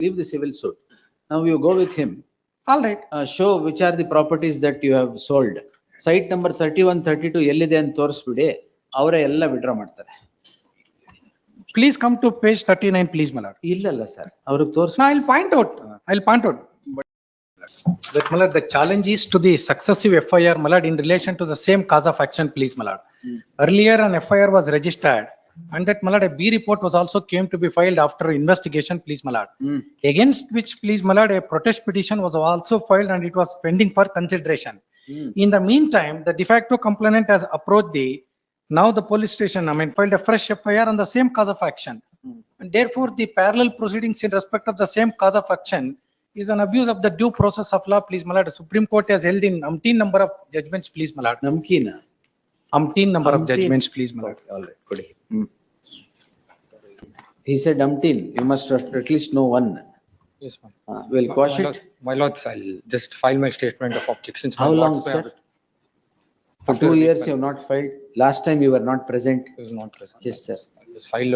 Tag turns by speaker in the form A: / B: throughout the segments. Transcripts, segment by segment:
A: leave the civil suit. Now you go with him.
B: All right.
A: Show which are the properties that you have sold. Site number 31, 32 ಎಲ್ಲಿದೆ ಅಂತ ತೋರಿಸ್ಬಿಡಿ. ಅವರೇ ಎಲ್ಲ withdraw ಮಾಡ್ತಾರೆ.
B: Please come to page 39, please, my lord.
A: ಇಲ್ಲಲ್ಲ sir, ಅವ್ರಿಗೆ ತೋರಿಸ್.
B: No, I'll point out. But my lord, the challenge is to the successive FIR, my lord, in relation to the same cause of action, please, my lord. Earlier an FIR was registered and that, my lord, a B report was also came to be filed after investigation, please, my lord. Against which, please, my lord, a protest petition was also filed and it was pending for consideration. In the meantime, the de facto complainant has approached now the police station, filed a fresh FIR on the same cause of action. And therefore, the parallel proceedings in respect of the same cause of action is an abuse of the due process of law, please, my lord. The Supreme Court has held in umpteen number of judgments, please, my lord.
A: Namkina.
B: Umpteen number of judgments, please, my lord.
A: All right, ಕೊಡಿ. He said umpteen, you must at least know one.
C: Yes, ma'am.
A: We'll quash it.
C: My lords, I'll just file my statement of objections.
A: How
C: My
A: long,
C: lords,
A: sir? For 2 years you have not filed. Last time you were not present.
C: I was not present.
A: Yes, sir.
C: I'll just file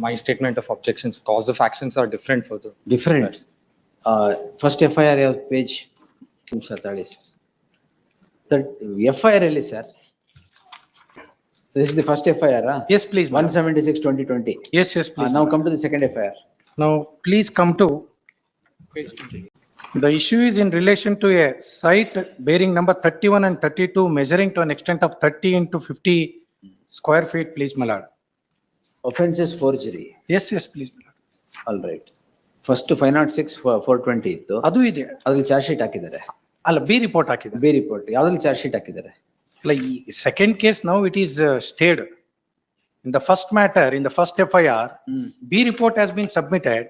C: my statement of objections. Cause of actions are different for the.
A: Different. First FIR ಯಾವ page? ನಿಮಿಷ ತಾಳಿ sir. FIR ಎಲ್ಲಿ sir? This is the first FIR.
B: Yes, please, my lord.
A: 176/2020.
B: Yes, please.
A: Now come to the second FIR.
B: Now, please come to. The issue is in relation to a site bearing number 31 and 32 measuring to an extent of 30 into 50 square feet, please, my lord.
A: Offense is forgery.
B: Yes, please, my lord.
A: All right. First 506/420 ಇತ್ತು.
B: ಅದು ಇದೆ.
A: ಅದ್ರಲ್ಲಿ charge sheet ಹಾಕಿದ್ದಾರೆ.
B: ಅಲ್ಲ, B report ಹಾಕಿದ್ದಾರೆ.
A: B report ಯಾವ್ದ್ರಲ್ಲಿ charge sheet ಹಾಕಿದ್ದಾರೆ?
B: ಅಲ್ಲ, ಈ second case now it is stayed. In the first matter, in the first FIR, B report has been submitted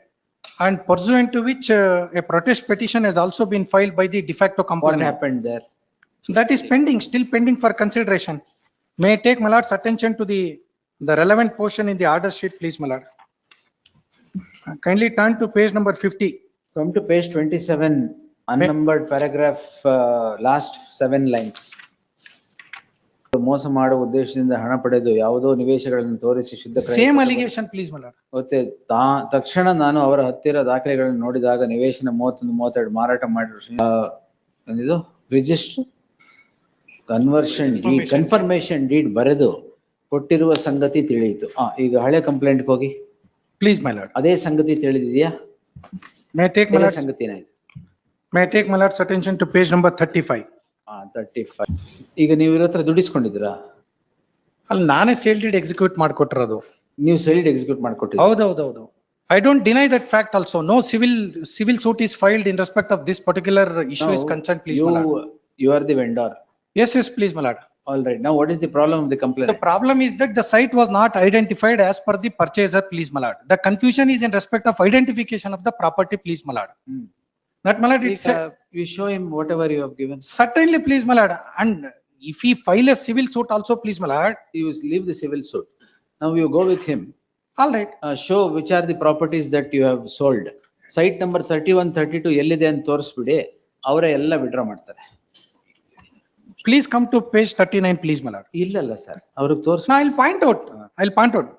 B: and pursuant to which a protest petition has also been filed by the de facto
A: What
B: complainant.
A: happened there?
B: That is pending, still pending for consideration. May I take my lord's attention to the relevant portion in the order sheet, please, my lord. Kindly turn to page number 50.
A: Come to page 27, unnumbered paragraph, last 7 lines. ಮೋಸ ಮಾಡುವ ಉದ್ದೇಶದಿಂದ ಹಣ ಪಡೆದು ಯಾವುದೋ ನಿವೇಶಗಳನ್ನು ತೋರಿಸಿ ಶುದ್ಧ
B: Same allegation, please, my lord.
A: ಮತ್ತೆ ತಕ್ಷಣ ನಾನು ಅವರ ಹತ್ತಿರ ದಾಖಲೆಗಳನ್ನು ನೋಡಿದಾಗ ನಿವೇಶನ 31, 32 ಮಾರಾಟ ಮಾಡಿದ್ರು. ರಿಜಿಸ್ಟರ್ ಕನ್ಫರ್ಮೇಶನ್ ಡೀಡ್ ಬರೆದು ಕೊಟ್ಟಿರುವ ಸಂಗತಿ ತಿಳಿಯಿತು. ಈಗ ಹಳೆ ಕಂಪ್ಲೇಂಟ್ ಹೋಗಿ.
B: Please, my lord.
A: ಅದೇ ಸಂಗತಿ ತಿಳಿದಿದೆಯಾ?
B: May I take my lord's,
A: ಸಂಗತಿನ ಇದು.
B: may I take my lord's attention to page number 35.
A: 35. ಈಗ ನೀವು ಇವ್ರ ಹತ್ರ ದುಡಿಸ್ಕೊಂಡಿದ್ದೀರಾ?
B: ಅಲ್ಲಿ ನಾನೇ ಸೇಲ್ ಡೀಡ್ ಎಕ್ಸಿಕ್ಯೂಟ್ ಮಾಡ್ಕೊಟ್ಟಿರೋದು.
A: ನೀವು ಸೇಲ್ ಎಕ್ಸಿಕ್ಯೂಟ್ ಮಾಡ್ಕೊಟ್ಟಿದ್ದೀರಾ?
B: ಹೌದು. I don't deny that fact also. No civil suit is filed in respect of this particular issue is concerned, please, my lord.
A: You are the vendor.
B: Yes, please, my lord.
A: All right. Now what is the problem of the complaint?
B: The problem is that the site was not identified as per the purchaser, please, my lord. The confusion is in respect of identification of the property, please, my lord. That, my lord, it's
A: You show him whatever you have given.
B: certainly, please, my lord. And if he file a civil suit also, please, my lord.
A: You leave the civil suit. Now you go with him.
B: All right.
A: Show which are the properties that you have sold. Site number 31, 32 ಎಲ್ಲಿದೆ ಅಂತ ತೋರಿಸ್ಬಿಡಿ. ಅವರೇ ಎಲ್ಲ withdraw ಮಾಡ್ತಾರೆ.
B: Please come to page 39, please, my lord.
A: ಇಲ್ಲಲ್ಲ sir, ಅವ್ರಿಗೆ ತೋರಿಸ್.
B: No, I'll point out.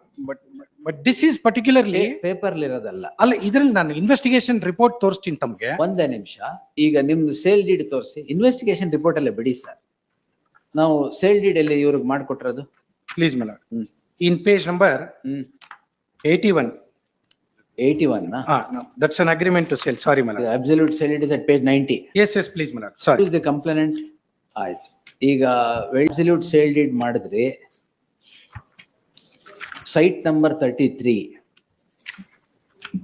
B: But this is particularly.
A: Paper ಇರೋದಲ್ಲ.
B: ಅಲ್ಲ, ಇದ್ರಲ್ಲಿ ನಾನು ಇನ್ವೆಸ್ಟಿಗೇಷನ್ ರಿಪೋರ್ಟ್ ತೋರಿಸ್ತೀನಿ ತಮ್ಗೆ.
A: ಒಂದೇ ನಿಮಿಷ. ಈಗ ನಿಮ್ದು ಸೇಲ್ ಡೀಡ್ ತೋರಿಸಿ. ಇನ್ವೆಸ್ಟಿಗೇಷನ್ ರಿಪೋರ್ಟ್ ಅಲ್ಲೇ ಬಿಡಿ ಸರ್. ನಾವು ಸೇಲ್ ಡೀಡ್ ಅಲ್ಲಿ ಇವ್ರಿಗೆ ಮಾಡ್ಕೊಟ್ಟಿರೋದು.
B: Please, my lord. In page number 81.
A: 81 na?
B: No, that's an agreement to sell. Sorry, my lord.
A: The absolute sale it is at page 90.
B: Yes, please, my lord. Sorry.
A: Who is the complainant? ಆಯ್ತು. ಈಗ absolute sale deed ಮಾಡಿದ್ರಿ. Site number 33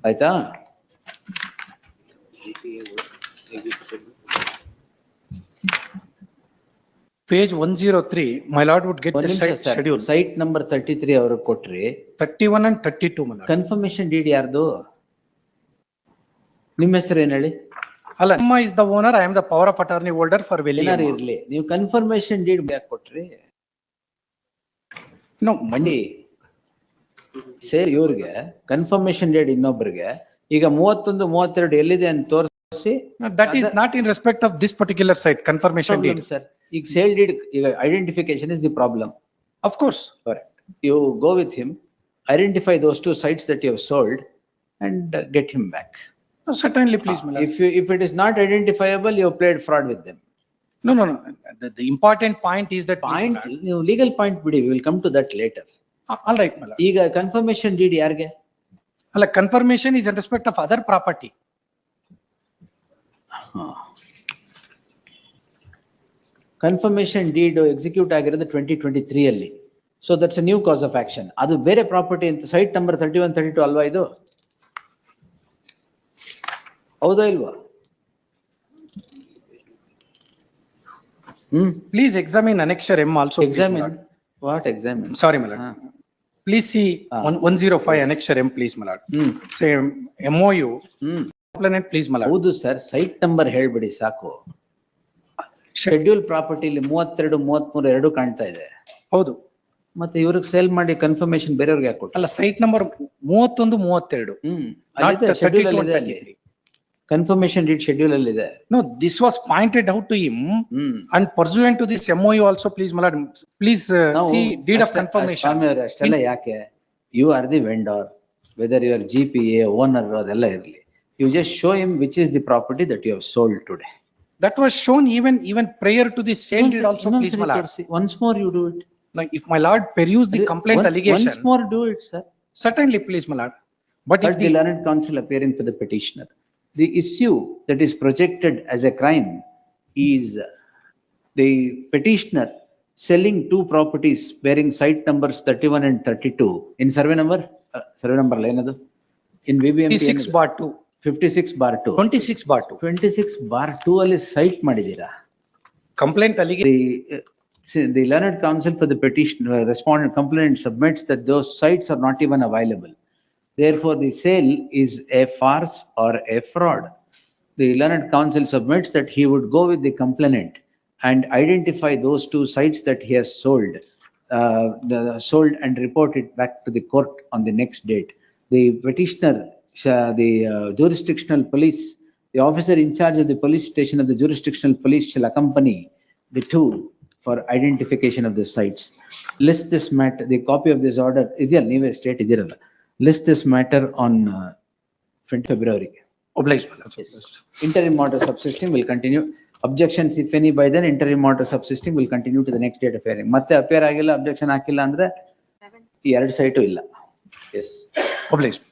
A: ಆಯ್ತಾ?
B: Page 103, my lord would get the site schedule.
A: Site number 33 ಅವ್ರಿಗೆ ಕೊಟ್ರಿ.
B: 31 and 32, my lord.
A: Confirmation deed ಯಾರ್ದು? ನಿಮ್ಮ ಹೆಸರು ಏನ್ ಹೇಳಿ?
B: ಅಲ್ಲ, Amma is the owner, I am the power of attorney holder for Veli.
A: ಏನಾರು ಇರ್ಲಿ, ನೀವು ಕನ್ಫರ್ಮೇಶನ್ ಡೀಡ್ ಯಾಕೆ ಕೊಟ್ರಿ?
B: No, money.
A: ಸೇರಿ ಇವ್ರಿಗೆ ಕನ್ಫರ್ಮೇಶನ್ ಡೇಟ್ ಇನ್ನೊಬ್ಬರಿಗೆ ಈಗ 31, 32 ಎಲ್ಲಿದೆ ಅಂತ ತೋರಿಸಿ.
B: That is not in respect of this particular site, confirmation deed.
A: Sir, ಈಗ ಸೇಲ್ ಡೀಡ್ ಈಗ identification is the problem.
B: Of course.
A: Correct. You go with him, identify those 2 sites that you have sold and get him back.
B: Certainly, please, my lord.
A: If it is not identifiable, you have played fraud with them.
B: No, no, no. The important point is that. please, my
A: Point,
B: lord.
A: ನೀವು legal point ಬಿಡಿ, we will come to that later.
B: All right, my lord.
A: ಈಗ confirmation deed ಯಾರಿಗೆ?
B: ಅಲ್ಲ, confirmation is in respect of other property.
A: Confirmation deed execute ಆಗಿರೋದು 2023 ಅಲ್ಲಿ. So that's a new cause of action. ಅದು ಬೇರೆ property ಅಂತ site number 31, 32 ಅಲ್ವಾ ಇದು? ಹೌದಾ ಇಲ್ವಾ?
B: Please examine annexure M also. please, my
A: Examine,
B: lord.
A: what examine?
B: Sorry, my lord. Please see 105 annexure M, please, my lord. Say MOU, complainant, please, my lord.
A: ಹೌದು sir, site number ಹೇಳ್ಬಿಡಿ ಸಾಕು. Schedule ಪ್ರಾಪರ್ಟಿಲಿ 32, 33 ಎರಡು ಕಾಣ್ತಾ ಇದೆ.
B: ಹೌದು.
A: ಮತ್ತೆ ಇವ್ರಿಗೆ sale ಮಾಡಿ ಕನ್ಫರ್ಮೇಶನ್ ಬೇರೆಯವ್ರಿಗೆ ಯಾಕೆ ಕೊಟ್ಟು?
B: ಅಲ್ಲ, ಸೈಟ್ ನಂಬರ್ 31, 32.
A: ಅಲ್ಲಿದೆ, ಶೆಡ್ಯೂಲ್ ಅಲ್ಲಿ ಇದೆ ಅಲ್ಲಿ. ಕನ್ಫರ್ಮೇಶನ್ ಡೀಡ್ ಶೆಡ್ಯೂಲ್ ಅಲ್ಲಿ ಇದೆ.
B: No, this was pointed out to him and pursuant to this MOU also, please, my lord, please see deed of confirmation.
A: ಸ್ವಾಮಿ ಅವರೇ, ಅಷ್ಟೆಲ್ಲ ಯಾಕೆ? You are the vendor, whether you are GPA, owner ಅದೆಲ್ಲ ಇರ್ಲಿ. You just show him which is the property that you have sold today.
B: That was shown even prior to the sale deed also, please, my lord.
A: Once more you do it.
B: Now, if my lord peruse the complaint allegation.
A: Once more do it, sir.
B: Certainly, please, my lord. But if
A: But the learned counsel appearing for the petitioner. The issue that is projected as a crime is the petitioner selling two properties bearing site numbers 31 and 32 in survey number ಏನದು? In VBMP
B: 56/2.
A: 56/2.
B: 26/2.
A: 26/2 ಅಲ್ಲಿ site ಮಾಡಿದೀರಾ?
B: Complaint allegation.
A: The learned counsel for the petitioner, respondent complainant submits that those sites are not even available. Therefore, the sale is a farce or a fraud. The learned counsel submits that he would go with the complainant and identify those two sites that he has sold, sold and report it back to the court on the next date. The petitioner, the jurisdictional police, the officer in charge of the police station of the jurisdictional police shall accompany the two for identification of the sites. List this matter, the copy of this order, idiyal neeve state idiralla. List this matter on 20 February.
B: Obliged, my lord.
A: Yes. Interim order subsisting will continue. Objections if any by then, interim order subsisting will continue to the next date of hearing. ಮತ್ತೆ appear ಆಗಿಲ್ಲ, objection ಹಾಕಿಲ್ಲ ಅಂದ್ರೆ ಈ ಎರಡು site ಇಲ್ಲ. Yes.
B: Obliged.